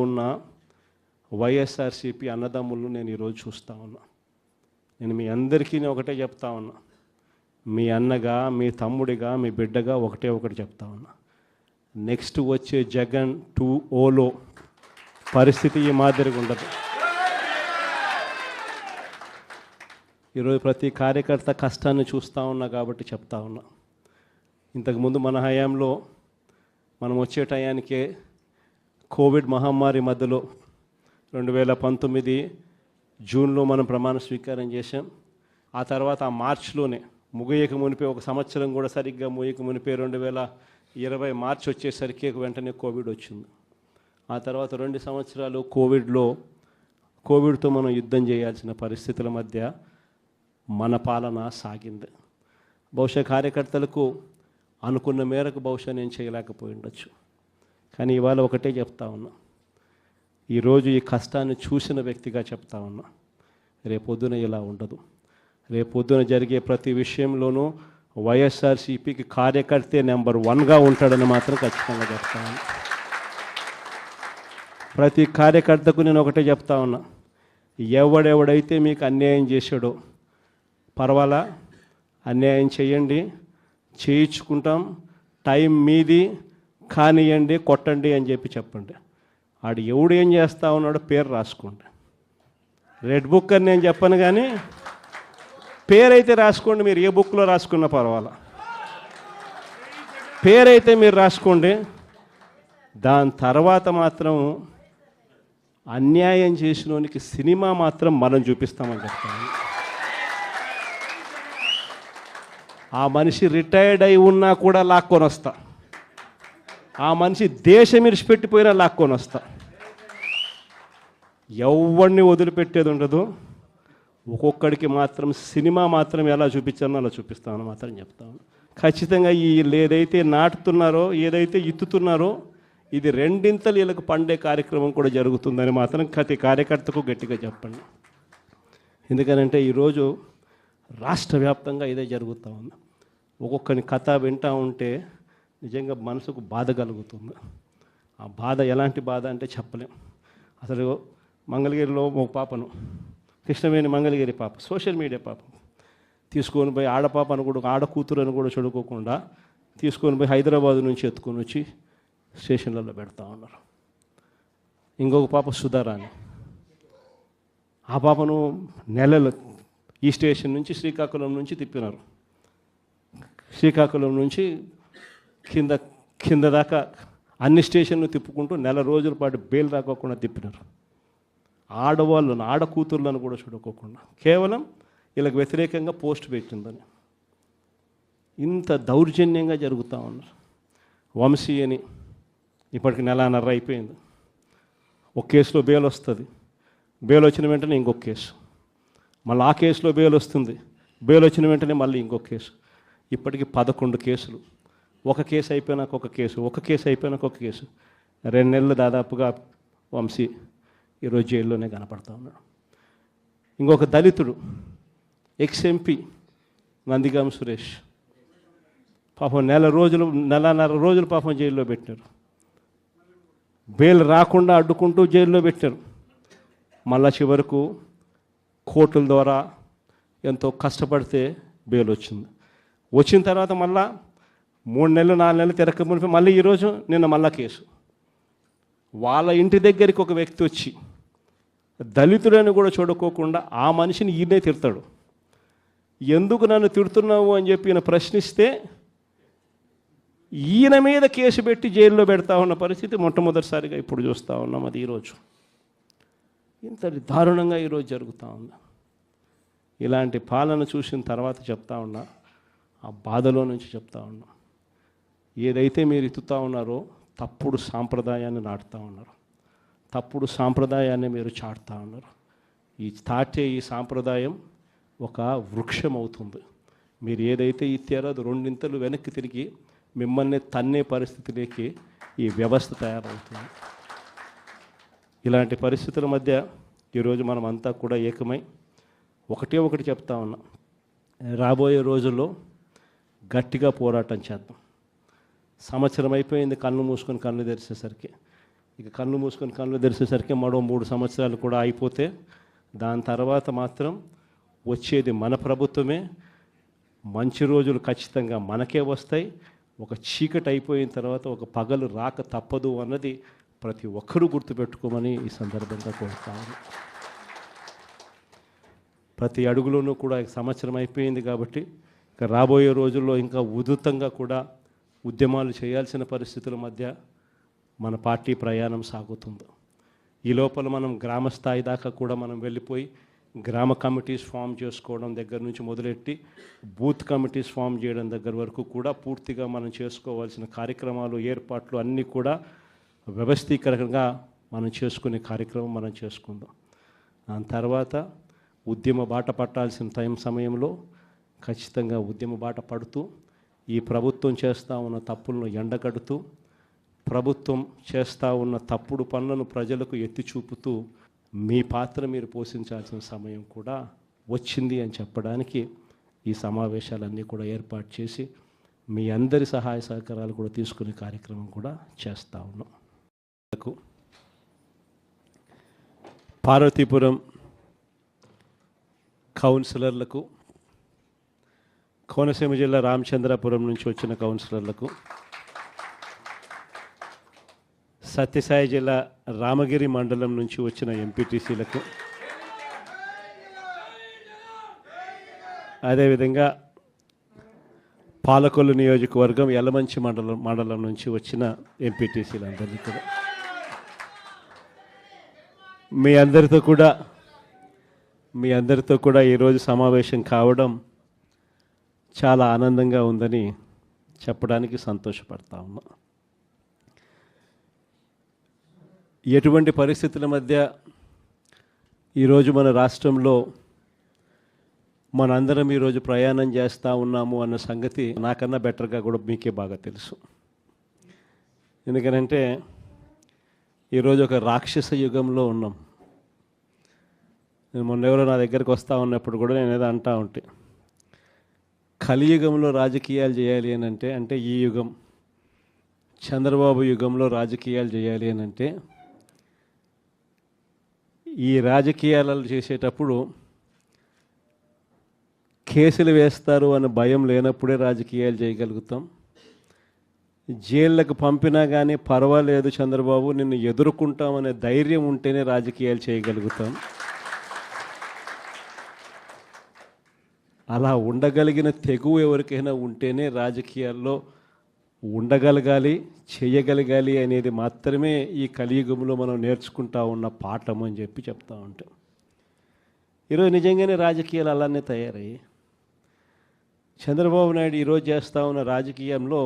ఉన్న వైఎస్ఆర్సీపీ అన్నదమ్ములను నేను ఈరోజు చూస్తూ ఉన్నా. నేను మీ అందరికీ ఒకటే చెప్తా ఉన్నా, మీ అన్నగా, మీ తమ్ముడిగా, మీ బిడ్డగా ఒకటి చెప్తా ఉన్నా. నెక్స్ట్ వచ్చే జగన్ 2.0లో పరిస్థితి ఈ మాదిరిగా ఉండదు. ఈరోజు ప్రతి కార్యకర్త కష్టాన్ని చూస్తూ ఉన్నా కాబట్టి చెప్తా ఉన్నా. ఇంతకుముందు మన హయాంలో మనం వచ్చే టయానికే కోవిడ్ మహమ్మారి మధ్యలో 2019 జూన్లో మనం ప్రమాణ స్వీకారం చేశాం. ఆ తర్వాత ఆ మార్చిలోనే ముగియక మునిపే ఒక సంవత్సరం కూడా సరిగ్గా ముగియక మునిపే 2020 మార్చి వచ్చేసరికి వెంటనే కోవిడ్ వచ్చింది. ఆ తర్వాత 2 సంవత్సరాలు కోవిడ్తో మనం యుద్ధం చేయాల్సిన పరిస్థితుల మధ్య మన పాలన సాగింది. బహుశా కార్యకర్తలకు అనుకున్న మేరకు బహుశా నేను చేయలేకపోయి ఉండొచ్చు. కానీ ఇవాళ ఒకటే చెప్తా ఉన్నా, ఈరోజు ఈ కష్టాన్ని చూసిన వ్యక్తిగా చెప్తా ఉన్నా, రేపొద్దున ఇలా ఉండదు. రేపొద్దున జరిగే ప్రతి విషయంలోనూ వైఎస్ఆర్సీపీకి కార్యకర్తే నెంబర్ 1గా ఉంటాడని మాత్రం ఖచ్చితంగా చెప్తా ఉన్నా. ప్రతి కార్యకర్తకు నేను ఒకటే చెప్తా ఉన్నా, ఎవడెవడైతే మీకు అన్యాయం చేశాడో పర్వాలా, అన్యాయం చేయండి, చేయించుకుంటాం, టైం మీది, కానియండి, కొట్టండి అని చెప్పండి. ఆడు ఎవడు ఏం చేస్తా ఉన్నాడో పేరు రాసుకోండి. రెడ్ బుక్ అని నేను చెప్పను, కానీ పేరైతే రాసుకోండి. మీరు ఏ బుక్లో రాసుకున్నా పర్వాలా, పేరైతే మీరు రాసుకోండి. దాని తర్వాత మాత్రం అన్యాయం చేసినోనికి సినిమా మాత్రం మనం చూపిస్తామని చెప్తాను. ఆ మనిషి రిటైర్డ్ అయి ఉన్నా కూడా లాక్కొని వస్తా, ఆ మనిషి దేశం విడిచిపెట్టిపోయినా లాక్కొని వస్తా. ఎవరిని వదిలిపెట్టేది ఉండదు. ఒక్కొక్కడికి మాత్రం సినిమా మాత్రం ఎలా చూపించానో అలా చూపిస్తామని మాత్రం చెప్తాను. ఖచ్చితంగా వీళ్ళు ఏదైతే నాటుతున్నారో, ఏదైతే ఇత్తుతున్నారో, ఇది రెండింతలు వీళ్ళకి పండే కార్యక్రమం కూడా జరుగుతుందని మాత్రం ప్రతి కార్యకర్తకు గట్టిగా చెప్పండి. ఎందుకనంటే ఈరోజు రాష్ట్ర వ్యాప్తంగా ఇదే జరుగుతూ ఉంది. ఒక్కొక్కని కథ వింటూ ఉంటే నిజంగా మనసుకు బాధ కలుగుతుంది. ఆ బాధ ఎలాంటి బాధ అంటే చెప్పలేం. అసలు మంగళగిరిలో ఒక పాపను, కృష్ణవేణి మంగళగిరి పాప, సోషల్ మీడియా పాప తీసుకొని పోయి, ఆడపాపను కూడా, ఆడకూతురు అని కూడా చూడుకోకుండా తీసుకొని పోయి హైదరాబాద్ నుంచి ఎత్తుకొని వచ్చి స్టేషన్లలో పెడతా ఉన్నారు. ఇంకొక పాప సుధారాణి, ఆ పాపను నెలలు ఈ స్టేషన్ నుంచి శ్రీకాకుళం నుంచి తిప్పినారు. శ్రీకాకుళం నుంచి కింద దాకా అన్ని స్టేషన్లు తిప్పుకుంటూ నెల రోజుల పాటు బెయిల్ రాకోకుండా తిప్పినారు. ఆడవాళ్ళను, ఆడకూతుర్లను కూడా చూడుకోకుండా, కేవలం వీళ్ళకి వ్యతిరేకంగా పోస్ట్ పెట్టిందని. ఇంత దౌర్జన్యంగా జరుగుతూ ఉన్నారు. వంశీ అని ఇప్పటికి 1.5 అయిపోయింది. ఒక కేసులో బెయిల్ వస్తుంది, బెయిల్ వచ్చిన వెంటనే ఇంకొక కేసు, మళ్ళీ ఆ కేసులో బెయిల్ వస్తుంది, బెయిల్ వచ్చిన వెంటనే మళ్ళీ ఇంకొక కేసు. ఇప్పటికి 11 కేసులు. ఒక కేసు అయిపోయినాక ఒక కేసు, ఒక కేసు అయిపోయినాక ఒక కేసు. 2 నెలలు దాదాపుగా వంశీ ఈరోజు జైల్లోనే కనపడతా ఉన్నాడు. ఇంకొక దళితుడు, ఎక్స్-ఎంపీ నందిగామ సురేష్, పాపం 1.5 రోజులు పాపం జైల్లో పెట్టారు. బెయిల్ రాకుండా అడ్డుకుంటూ జైల్లో పెట్టారు. మళ్ళా చివరకు కోర్టుల ద్వారా ఎంతో కష్టపడితే బెయిల్ వచ్చింది. వచ్చిన తర్వాత మళ్ళా 3 నెలలు 4 నెలలు తిరగక మునిపి మళ్ళీ ఈరోజు నిన్న మళ్ళా కేసు. వాళ్ళ ఇంటి దగ్గరికి ఒక వ్యక్తి వచ్చి దళితుడని కూడా చూడుకోకుండా ఆ మనిషిని ఈయనే తిడతాడు. ఎందుకు నన్ను తిడుతున్నావు అని చెప్పి ఈయన ప్రశ్నిస్తే ఈయన మీద కేసు పెట్టి జైల్లో పెడతా ఉన్న పరిస్థితి మొట్టమొదటిసారిగా ఇప్పుడు చూస్తూ ఉన్నాం. అది ఈరోజు ఇంత దారుణంగా ఈరోజు జరుగుతూ ఉంది. ఇలాంటి పాలన చూసిన తర్వాత చెప్తా ఉన్నా, ఆ బాధలో నుంచి చెప్తా ఉన్నా, ఏదైతే మీరు ఎత్తుతూ ఉన్నారో తప్పుడు సాంప్రదాయాన్ని నాటుతూ ఉన్నారు, తప్పుడు సాంప్రదాయాన్ని మీరు చాటుతూ ఉన్నారు. ఈ సాంప్రదాయం ఒక వృక్షం అవుతుంది. మీరు ఏదైతే ఇచ్చారో అది 2 వెనక్కి తిరిగి మిమ్మల్ని తన్నే పరిస్థితిలోకి ఈ వ్యవస్థ తయారవుతుంది. ఇలాంటి పరిస్థితుల మధ్య ఈరోజు మనం అంతా కూడా ఏకమై ఒకటి చెప్తా ఉన్నాం, రాబోయే రోజుల్లో గట్టిగా పోరాటం చేద్దాం. సంవత్సరం అయిపోయింది కన్ను మూసుకొని కన్ను తెరిచేసరికి. ఇక కళ్ళు మూసుకొని కళ్ళు తెరిచేసరికి మరో 3 సంవత్సరాలు కూడా అయిపోతే దాని తర్వాత మాత్రం వచ్చేది మన ప్రభుత్వమే. మంచి రోజులు ఖచ్చితంగా మనకే వస్తాయి. ఒక చీకటి అయిపోయిన తర్వాత ఒక పగలు రాక తప్పదు అన్నది ప్రతి ఒక్కరూ గుర్తుపెట్టుకోమని ఈ సందర్భంగా కోరుతాను. ప్రతి అడుగులోనూ కూడా సంవత్సరం అయిపోయింది కాబట్టి ఇక రాబోయే రోజుల్లో ఇంకా ఉధృతంగా కూడా ఉద్యమాలు చేయాల్సిన పరిస్థితుల మధ్య మన పార్టీ ప్రయాణం సాగుతుంది. ఈ లోపల మనం గ్రామ స్థాయి దాకా కూడా మనం వెళ్ళిపోయి గ్రామ కమిటీస్ ఫామ్ చేసుకోవడం దగ్గర నుంచి మొదలెట్టి బూత్ కమిటీస్ ఫామ్ చేయడం దగ్గర వరకు కూడా పూర్తిగా మనం చేసుకోవాల్సిన కార్యక్రమాలు ఏర్పాట్లు అన్నీ కూడా వ్యవస్థీకరణగా మనం చేసుకునే కార్యక్రమం మనం చేసుకుందాం. దాని తర్వాత ఉద్యమ బాట పట్టాల్సిన సమయంలో ఖచ్చితంగా ఉద్యమ బాట పడుతూ ఈ ప్రభుత్వం చేస్తూ ఉన్న తప్పులను ఎండగడుతూ ప్రభుత్వం చేస్తూ ఉన్న తప్పుడు పనులను ప్రజలకు ఎత్తి చూపుతూ మీ పాత్ర మీరు పోషించాల్సిన సమయం కూడా వచ్చింది అని చెప్పడానికి ఈ సమావేశాలన్నీ కూడా ఏర్పాటు చేసి మీ అందరి సహాయ సహకారాలు కూడా తీసుకునే కార్యక్రమం కూడా చేస్తూ ఉన్నాం. పార్వతీపురం కౌన్సిలర్లకు, కోనసీమ జిల్లా రామచంద్రాపురం నుంచి వచ్చిన కౌన్సిలర్లకు, సత్యసాయి జిల్లా రామగిరి మండలం నుంచి వచ్చిన ఎంపీటీసీలకు, అదేవిధంగా పాలకొల్లు నియోజకవర్గం యలమంచి మండలం నుంచి వచ్చిన ఎంపీటీసీలందరికీ కూడా మీ అందరితో కూడా ఈరోజు సమావేశం కావడం చాలా ఆనందంగా ఉందని చెప్పడానికి సంతోషపడతా ఉన్నా. ఎటువంటి పరిస్థితుల మధ్య ఈరోజు మన రాష్ట్రంలో మనందరం ఈరోజు ప్రయాణం చేస్తూ ఉన్నాము అన్న సంగతి నాకన్నా బెటర్గా కూడా మీకే బాగా తెలుసు. ఎందుకనంటే ఈరోజు ఒక రాక్షస యుగంలో ఉన్నాం. నేను మొన్న ఎవరో నా దగ్గరికి వస్తూ ఉన్నప్పుడు కూడా నేను ఏదో అంటూ ఉంటే, కలియుగంలో రాజకీయాలు చేయాలి అని అంటే ఈ యుగం చంద్రబాబు యుగంలో రాజకీయాలు చేయాలి అని అంటే ఈ రాజకీయాలు చేసేటప్పుడు కేసులు వేస్తారు అన్న భయం లేనప్పుడే రాజకీయాలు చేయగలుగుతాం. జైళ్ళకు పంపినా కానీ పర్వాలేదు చంద్రబాబు నిన్ను ఎదుర్కొంటామనే ధైర్యం ఉంటేనే రాజకీయాలు చేయగలుగుతాం. అలా ఉండగలిగిన తెగువ ఎవరికైనా ఉంటేనే రాజకీయాల్లో ఉండగలగాలి, చేయగలగాలి అనేది మాత్రమే ఈ కలియుగంలో మనం నేర్చుకుంటా ఉన్న పాఠం అని చెప్పి చెప్తా ఉంటాం. ఈరోజు నిజంగానే రాజకీయాలు అలానే తయారయ్యాయి. చంద్రబాబు నాయుడు ఈరోజు చేస్తూ ఉన్న రాజకీయంలో